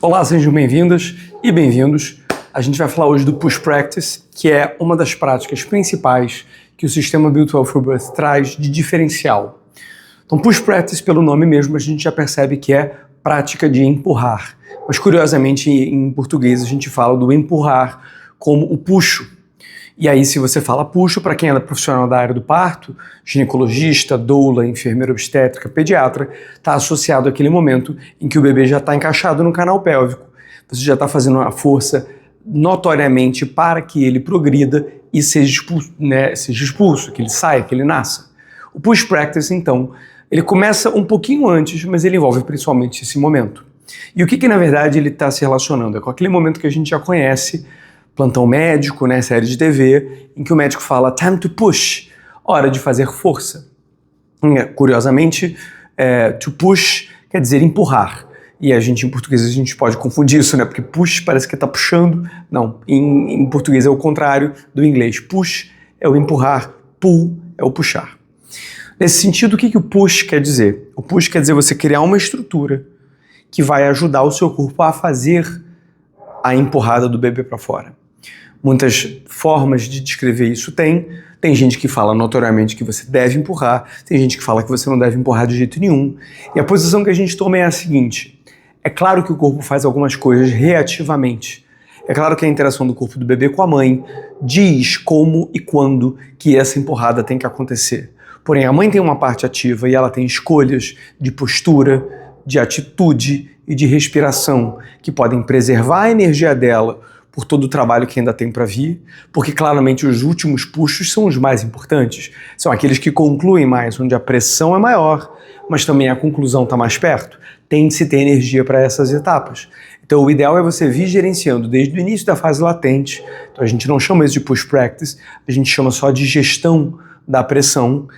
Olá, sejam bem-vindas e bem-vindos. A gente vai falar hoje do Push Practice, que é uma das práticas principais que o sistema Built Well for Birth traz de diferencial. Então, Push Practice, pelo nome mesmo, a gente já percebe que é prática de empurrar. Mas, curiosamente, em português a gente fala do empurrar como o puxo. E aí, se você fala puxo, para quem é profissional da área do parto, ginecologista, doula, enfermeira obstétrica, pediatra, está associado àquele momento em que o bebê já está encaixado no canal pélvico. Você já está fazendo uma força notoriamente para que ele progrida e seja expulso, que ele saia, que ele nasça. O Push Practice, então, ele começa um pouquinho antes, mas ele envolve principalmente esse momento. E o que na verdade ele está se relacionando? É com aquele momento que a gente já conhece, plantão médico, né, série de TV, em que o médico fala time to push, hora de fazer força. Curiosamente, to push quer dizer empurrar. E em português, a gente pode confundir isso, né, porque push parece que está puxando. Não, em português é o contrário do inglês. Push é o empurrar, pull é o puxar. Nesse sentido, o que o push quer dizer? O push quer dizer você criar uma estrutura que vai ajudar o seu corpo a fazer a empurrada do bebê para fora. Muitas formas de descrever isso tem gente que fala notoriamente que você deve empurrar, tem gente que fala que você não deve empurrar de jeito nenhum. E a posição que a gente toma é a seguinte: é claro que o corpo faz algumas coisas reativamente. É claro que a interação do corpo do bebê com a mãe diz como e quando que essa empurrada tem que acontecer. Porém, a mãe tem uma parte ativa e ela tem escolhas de postura, de atitude e de respiração que podem preservar a energia dela por todo o trabalho que ainda tem para vir, porque claramente os últimos puxos são os mais importantes. São aqueles que concluem mais, onde a pressão é maior, mas também a conclusão está mais perto. Tem de se ter energia para essas etapas. Então o ideal é você vir gerenciando desde o início da fase latente. Então a gente não chama isso de push practice, a gente chama só de gestão da pressão.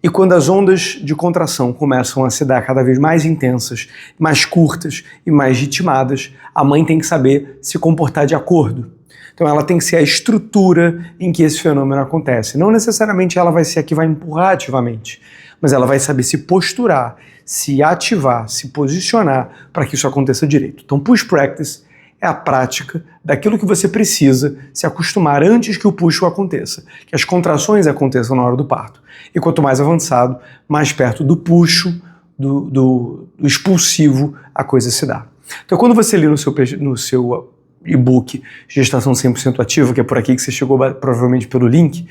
E quando as ondas de contração começam a se dar cada vez mais intensas, mais curtas e mais ritmadas, a mãe tem que saber se comportar de acordo. Então ela tem que ser a estrutura em que esse fenômeno acontece. Não necessariamente ela vai ser a que vai empurrar ativamente, mas ela vai saber se posturar, se ativar, se posicionar para que isso aconteça direito. Então Push Practice é a prática daquilo que você precisa se acostumar antes que o puxo aconteça, que as contrações aconteçam na hora do parto. E quanto mais avançado, mais perto do puxo, do expulsivo, a coisa se dá. Então quando você lê no seu e-book Gestação 100% Ativa, que é por aqui que você chegou provavelmente pelo link,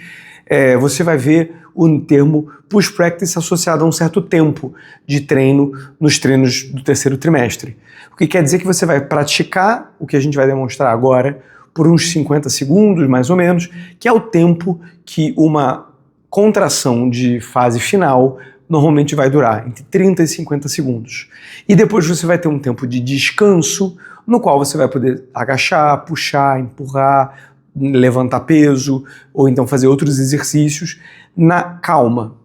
você vai ver o termo Push Practice associado a um certo tempo de treino nos treinos do terceiro trimestre. O que quer dizer que você vai praticar o que a gente vai demonstrar agora por uns 50 segundos, mais ou menos, que é o tempo que uma contração de fase final normalmente vai durar, entre 30 e 50 segundos. E depois você vai ter um tempo de descanso, no qual você vai poder agachar, puxar, empurrar, levantar peso, ou então fazer outros exercícios na calma.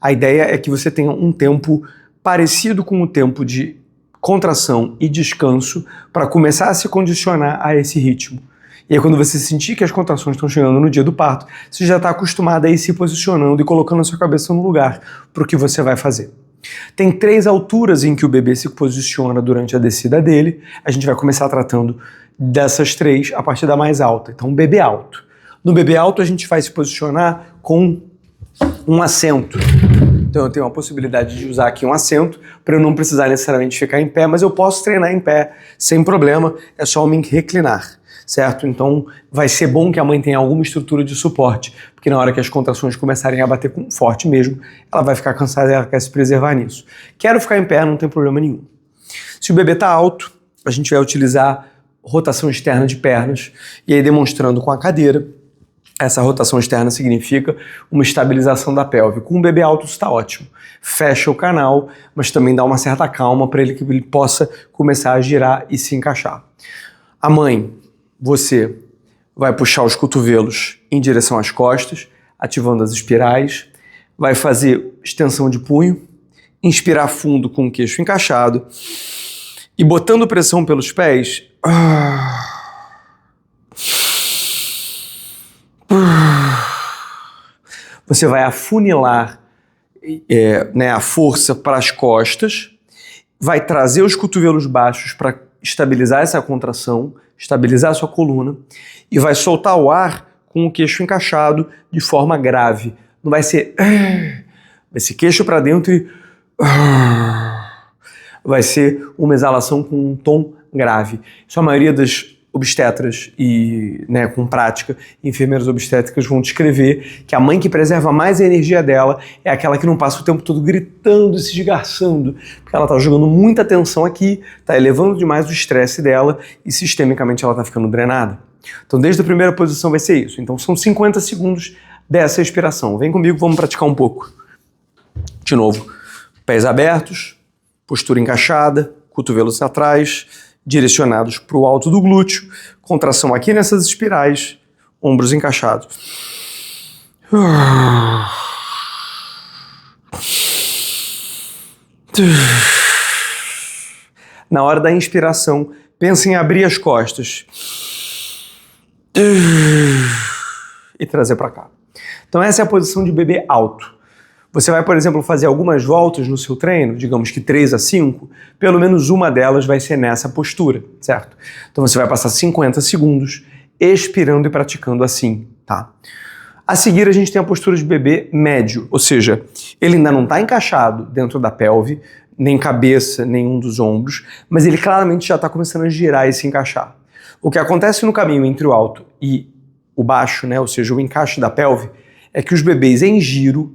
A ideia é que você tenha um tempo parecido com o tempo de contração e descanso para começar a se condicionar a esse ritmo. E aí quando você sentir que as contrações estão chegando no dia do parto, você já está acostumado a ir se posicionando e colocando a sua cabeça no lugar para o que você vai fazer. Tem 3 alturas em que o bebê se posiciona durante a descida dele. A gente vai começar tratando dessas 3 a partir da mais alta. Então, bebê alto. No bebê alto, a gente vai se posicionar com um assento. Então, eu tenho a possibilidade de usar aqui um assento para eu não precisar necessariamente ficar em pé, mas eu posso treinar em pé sem problema, é só me reclinar, certo? Então, vai ser bom que a mãe tenha alguma estrutura de suporte, porque na hora que as contrações começarem a bater forte mesmo, ela vai ficar cansada e ela quer se preservar nisso. Quero ficar em pé, não tem problema nenhum. Se o bebê está alto, a gente vai utilizar rotação externa de pernas, e aí demonstrando com a cadeira. Essa rotação externa significa uma estabilização da pelve. Com um bebê alto isso está ótimo. Fecha o canal, mas também dá uma certa calma para que ele possa começar a girar e se encaixar. A mãe, você vai puxar os cotovelos em direção às costas, ativando as espirais, vai fazer extensão de punho, inspirar fundo com o queixo encaixado e botando pressão pelos pés. Você vai afunilar a força para as costas, vai trazer os cotovelos baixos para estabilizar essa contração, estabilizar a sua coluna e vai soltar o ar com o queixo encaixado de forma grave. Não vai ser... Vai ser queixo para dentro e... Vai ser uma exalação com um tom grave. Isso a maioria das obstetras e, né, com prática, enfermeiras obstétricas vão descrever que a mãe que preserva mais a energia dela é aquela que não passa o tempo todo gritando e se esgarçando, porque ela está jogando muita tensão aqui, está elevando demais o estresse dela e sistemicamente ela está ficando drenada. Então desde a primeira posição vai ser isso. Então são 50 segundos dessa expiração. Vem comigo, vamos praticar um pouco. De novo, pés abertos, postura encaixada, cotovelos atrás, direcionados para o alto do glúteo, contração aqui nessas espirais, ombros encaixados. Na hora da inspiração, pensa em abrir as costas e trazer para cá. Então essa é a posição de bebê alto. Você vai, por exemplo, fazer algumas voltas no seu treino, digamos que 3 a 5, pelo menos uma delas vai ser nessa postura, certo? Então você vai passar 50 segundos expirando e praticando assim, tá? A seguir a gente tem a postura de bebê médio, ou seja, ele ainda não está encaixado dentro da pelve, nem cabeça, nenhum dos ombros, mas ele claramente já está começando a girar e se encaixar. O que acontece no caminho entre o alto e o baixo, né, ou seja, o encaixe da pelve, é que os bebês em giro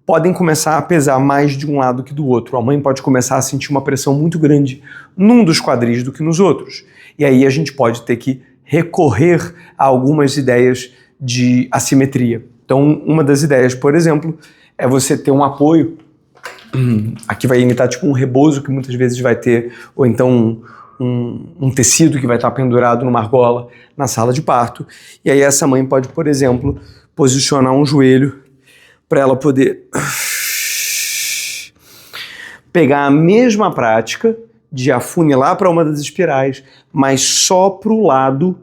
podem começar a pesar mais de um lado que do outro. A mãe pode começar a sentir uma pressão muito grande num dos quadris do que nos outros. E aí a gente pode ter que recorrer a algumas ideias de assimetria. Então, uma das ideias, por exemplo, é você ter um apoio. Aqui vai imitar tipo um rebozo que muitas vezes vai ter, ou então um tecido que vai estar pendurado numa argola na sala de parto. E aí essa mãe pode, por exemplo, posicionar um joelho para ela poder pegar a mesma prática de afunilar para uma das espirais, mas só para o lado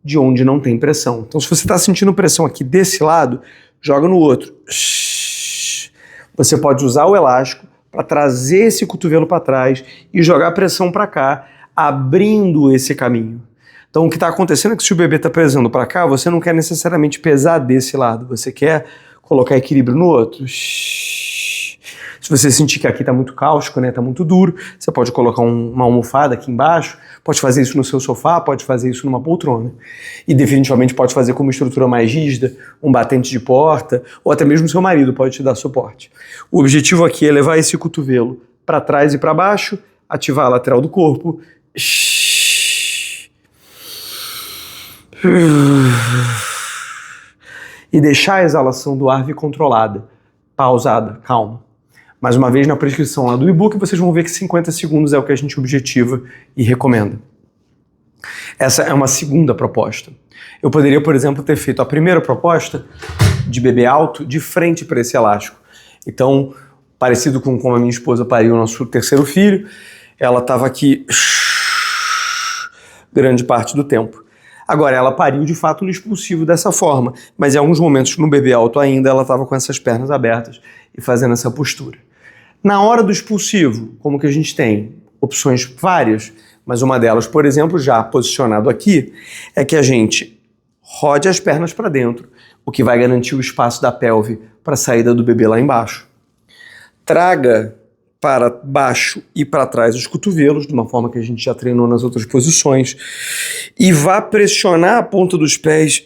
de onde não tem pressão. Então, se você está sentindo pressão aqui desse lado, joga no outro. Você pode usar o elástico para trazer esse cotovelo para trás e jogar a pressão para cá, abrindo esse caminho. Então, o que está acontecendo é que se o bebê está pesando para cá, você não quer necessariamente pesar desse lado, você quer colocar equilíbrio no outro. Se você sentir que aqui está muito cáustico, né, está muito duro, você pode colocar uma almofada aqui embaixo, pode fazer isso no seu sofá, pode fazer isso numa poltrona. E definitivamente pode fazer com uma estrutura mais rígida, um batente de porta, ou até mesmo seu marido pode te dar suporte. O objetivo aqui é levar esse cotovelo para trás e para baixo, ativar a lateral do corpo. E deixar a exalação do ar vir controlada, pausada, calma. Mais uma vez, na prescrição lá do e-book, vocês vão ver que 50 segundos é o que a gente objetiva e recomenda. Essa é uma segunda proposta. Eu poderia, por exemplo, ter feito a primeira proposta de bebê alto de frente para esse elástico. Então, parecido com como a minha esposa pariu o nosso terceiro filho, ela estava aqui grande parte do tempo. Agora, ela pariu de fato no expulsivo dessa forma, mas em alguns momentos no bebê alto ainda ela estava com essas pernas abertas e fazendo essa postura. Na hora do expulsivo, como que a gente tem? Opções várias, mas uma delas, por exemplo, já posicionado aqui, é que a gente rode as pernas para dentro, o que vai garantir o espaço da pelve para a saída do bebê lá embaixo. Traga para baixo e para trás os cotovelos, de uma forma que a gente já treinou nas outras posições, e vá pressionar a ponta dos pés,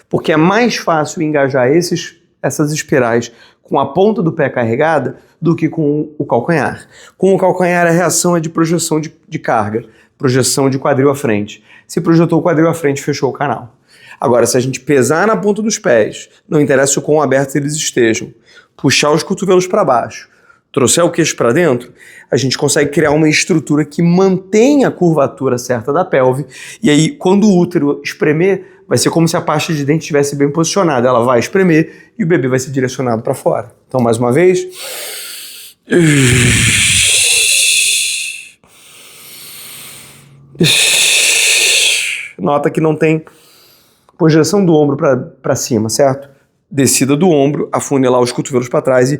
porque é mais fácil engajar essas espirais com a ponta do pé carregada do que com o calcanhar. Com o calcanhar a reação é de projeção de carga, projeção de quadril à frente. Se projetou o quadril à frente, fechou o canal. Agora, se a gente pesar na ponta dos pés, não interessa o quão abertos eles estejam, puxar os cotovelos para baixo, trouxer o queixo para dentro, a gente consegue criar uma estrutura que mantenha a curvatura certa da pelve, e aí quando o útero espremer, vai ser como se a pasta de dente estivesse bem posicionada, ela vai espremer e o bebê vai ser direcionado para fora. Então, mais uma vez. Nota que não tem projeção do ombro para cima, certo? Descida do ombro, afunilar os cotovelos para trás e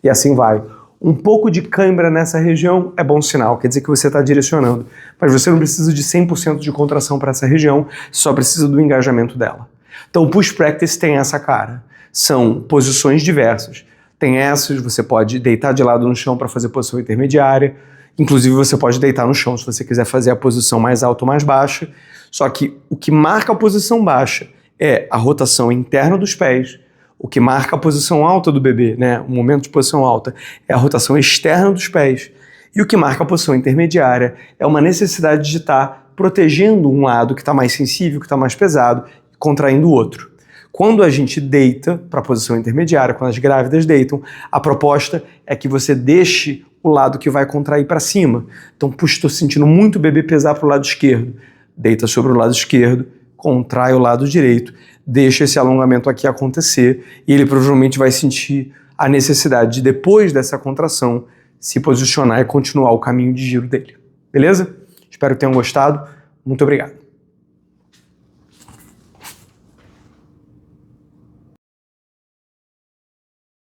assim vai. Um pouco de cãibra nessa região é bom sinal, quer dizer que você está direcionando. Mas você não precisa de 100% de contração para essa região, só precisa do engajamento dela. Então o Push Practice tem essa cara. São posições diversas. Tem essas, você pode deitar de lado no chão para fazer posição intermediária. Inclusive você pode deitar no chão se você quiser fazer a posição mais alta ou mais baixa. Só que o que marca a posição baixa é a rotação interna dos pés. O que marca a posição alta do bebê, né, o momento de posição alta, é a rotação externa dos pés. E o que marca a posição intermediária é uma necessidade de estar protegendo um lado que está mais sensível, que está mais pesado, e contraindo o outro. Quando a gente deita para a posição intermediária, quando as grávidas deitam, a proposta é que você deixe o lado que vai contrair para cima. Então, puxa, estou sentindo muito o bebê pesar para o lado esquerdo. Deita sobre o lado esquerdo, contrai o lado direito, deixa esse alongamento aqui acontecer e ele provavelmente vai sentir a necessidade de, depois dessa contração, se posicionar e continuar o caminho de giro dele. Beleza? Espero que tenham gostado. Muito obrigado.